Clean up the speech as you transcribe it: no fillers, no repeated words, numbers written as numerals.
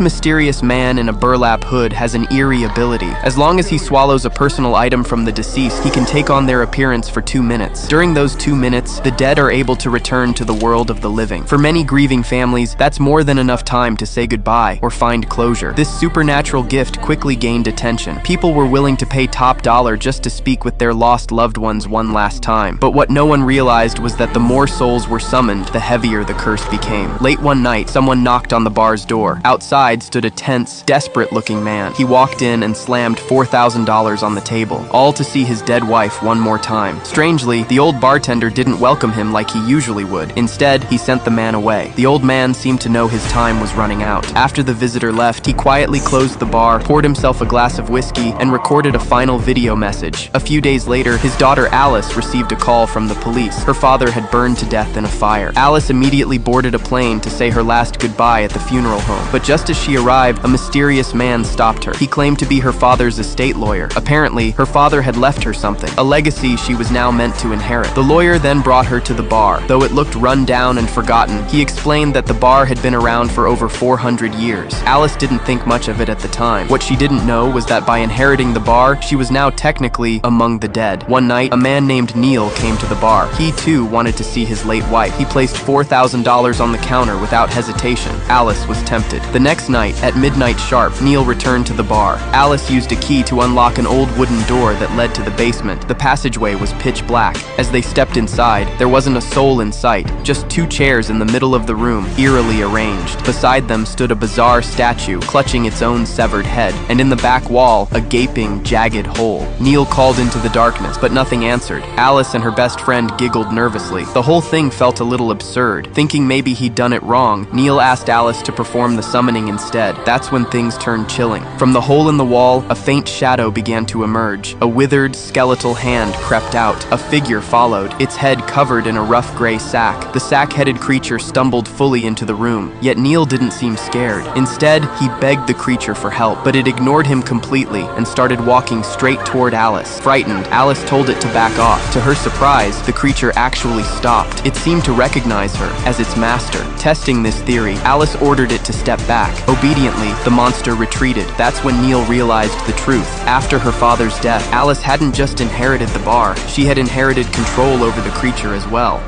mysterious man in a burlap hood has an eerie ability. As long as he swallows a personal item from the deceased, he can take on their appearance for 2 minutes. During those 2 minutes, the dead are able to return to the world of the living. For many grieving families, that's more than enough time to say goodbye or find closure. This supernatural gift quickly gained attention. People were willing to pay top dollar just to speak with their lost loved ones one last time. But what no one realized was that the more souls were summoned, the heavier the curse became. Late one night, someone knocked on the bar's door. Outside stood a tense, desperate-looking man. He walked in and slammed $4,000 on the table, all to see his dead wife one more time. Strangely, the old bartender didn't welcome him like he usually would. Instead, he sent the man away. The old man seemed to know his time was running out. After the visitor left, he quietly closed the bar, poured himself a glass of whiskey, and recorded a final video message. A few days later, his daughter Alice received a call from the police. Her father had burned to death in a fire. Alice immediately boarded a plane to say her last goodbye at the funeral home. But just as she arrived, a mysterious man stopped her. He claimed to be her father's estate lawyer. Apparently, her father had left her something, a legacy she was now meant to inherit. The lawyer then brought her to the bar. Though it looked run down and forgotten, he explained that the bar had been around for over 400 years. Alice didn't think much of it at the time. What she didn't know was that by inheriting the bar, she was now technically among the dead. One night, a man named Neil came to the bar. He too wanted to see his late wife. He placed $4,000 on the counter without hesitation. Alice was tempted. The next night, at midnight sharp, Neil returned to the bar. Alice used a key to unlock an old wooden door that led to the basement. The passageway was pitch black. As they stepped inside, there wasn't a soul in sight, just 2 chairs in the middle of the room, eerily arranged. Beside them stood a bizarre statue, clutching its own severed head, and in the back wall, a gaping, jagged hole. Neil called into the darkness, but nothing answered. Alice and her best friend giggled nervously. The whole thing felt a little absurd. Thinking maybe he'd done it wrong, Neil asked Alice to perform the summoning instead. That's when things turned chilling. From the hole in the wall, a faint shadow began to emerge. A withered, skeletal hand crept out. A figure followed, its head covered in a rough gray sack. The sack-headed creature stumbled fully into the room, yet Neil didn't seem scared. Instead, he begged the creature for help, but it ignored him completely and started walking straight toward Alice. Frightened, Alice told it to back off. To her surprise, the creature actually stopped. It seemed to recognize her as its master. Testing this theory, Alice ordered it to step back. Obediently, the monster retreated. That's when Neil realized the truth. After her father's death, Alice hadn't just inherited the bar, she had inherited control over the creature as well.